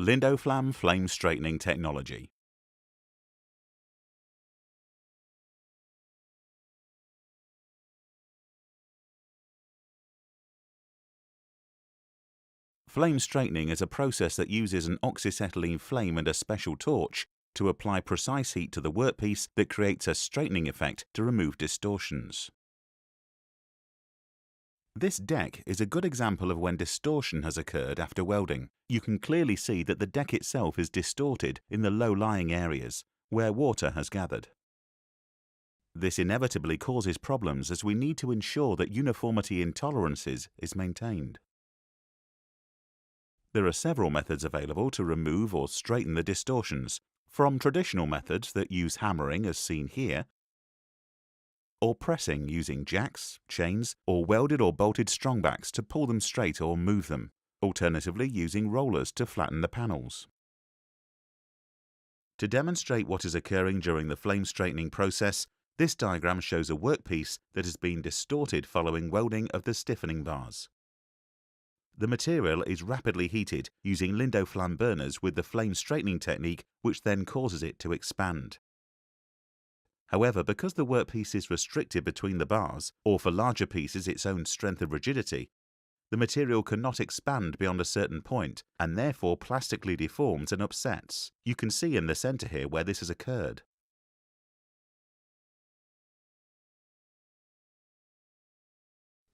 Lindoflam flame straightening technology. Flame straightening is a process that uses an oxyacetylene flame and a special torch to apply precise heat to the workpiece that creates a straightening effect to remove distortions. This deck is a good example of when distortion has occurred after welding. You can clearly see that the deck itself is distorted in the low-lying areas, where water has gathered. This inevitably causes problems as we need to ensure that uniformity in tolerances is maintained. There are several methods available to remove or straighten the distortions, from traditional methods that use hammering as seen here, or pressing using jacks, chains, or welded or bolted strongbacks to pull them straight or move them, alternatively using rollers to flatten the panels. To demonstrate what is occurring during the flame straightening process, this diagram shows a workpiece that has been distorted following welding of the stiffening bars. The material is rapidly heated using Lindoflam burners with the flame straightening technique, which then causes it to expand. However, because the workpiece is restricted between the bars, or for larger pieces its own strength of rigidity, the material cannot expand beyond a certain point and therefore plastically deforms and upsets. You can see in the center here where this has occurred.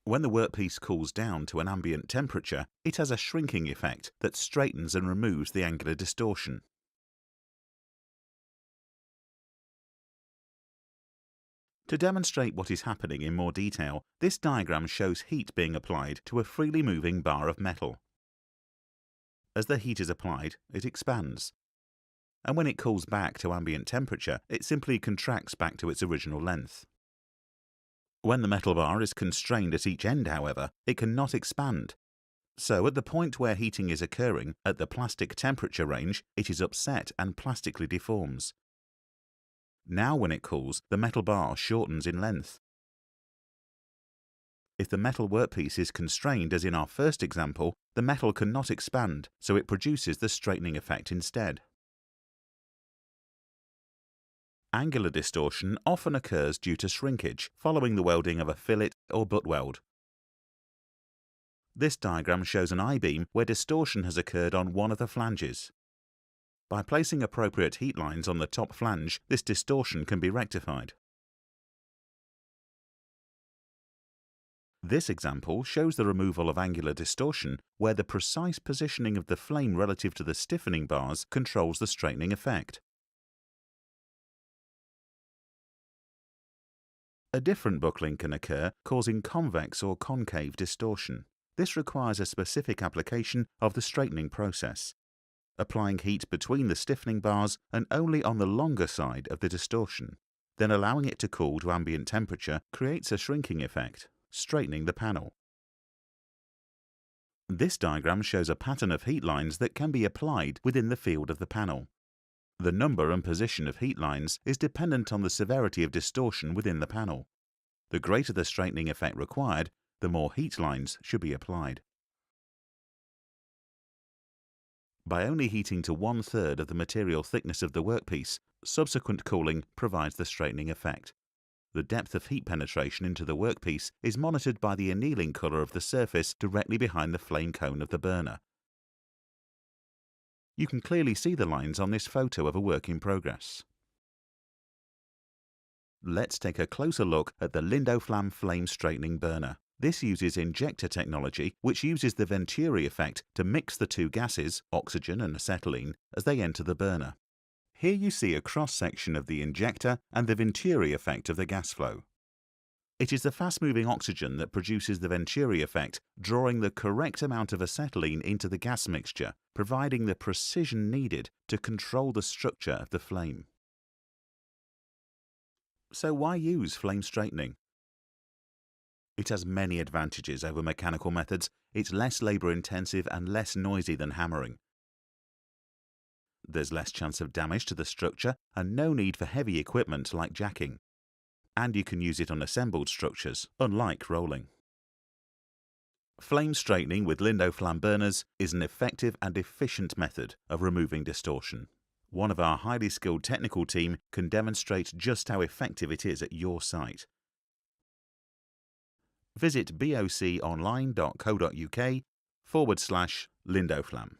When the workpiece cools down to an ambient temperature, it has a shrinking effect that straightens and removes the angular distortion. To demonstrate what is happening in more detail, this diagram shows heat being applied to a freely moving bar of metal. As the heat is applied, it expands, and when it cools back to ambient temperature, it simply contracts back to its original length. When the metal bar is constrained at each end, however, it cannot expand. So at the point where heating is occurring, at the plastic temperature range, it is upset and plastically deforms. Now when it cools, the metal bar shortens in length. If the metal workpiece is constrained as in our first example, the metal cannot expand, so it produces the straightening effect instead. Angular distortion often occurs due to shrinkage following the welding of a fillet or butt weld. This diagram shows an I-beam where distortion has occurred on one of the flanges. By placing appropriate heat lines on the top flange, this distortion can be rectified. This example shows the removal of angular distortion where the precise positioning of the flame relative to the stiffening bars controls the straightening effect. A different buckling can occur, causing convex or concave distortion. This requires a specific application of the straightening process, applying heat between the stiffening bars and only on the longer side of the distortion. Then allowing it to cool to ambient temperature creates a shrinking effect, straightening the panel. This diagram shows a pattern of heat lines that can be applied within the field of the panel. The number and position of heat lines is dependent on the severity of distortion within the panel. The greater the straightening effect required, the more heat lines should be applied. By only heating to 1/3 of the material thickness of the workpiece, subsequent cooling provides the straightening effect. The depth of heat penetration into the workpiece is monitored by the annealing color of the surface directly behind the flame cone of the burner. You can clearly see the lines on this photo of a work in progress. Let's take a closer look at the Lindoflam flame straightening burner. This uses injector technology, which uses the Venturi effect to mix the two gases, oxygen and acetylene, as they enter the burner. Here you see a cross-section of the injector and the Venturi effect of the gas flow. It is the fast-moving oxygen that produces the Venturi effect, drawing the correct amount of acetylene into the gas mixture, providing the precision needed to control the structure of the flame. So why use flame straightening? It has many advantages over mechanical methods. It's less labor-intensive and less noisy than hammering. There's less chance of damage to the structure and no need for heavy equipment like jacking. And you can use it on assembled structures, unlike rolling. Flame straightening with Lindoflam burners is an effective and efficient method of removing distortion. One of our highly skilled technical team can demonstrate just how effective it is at your site. Visit boconline.co.uk/Lindoflam.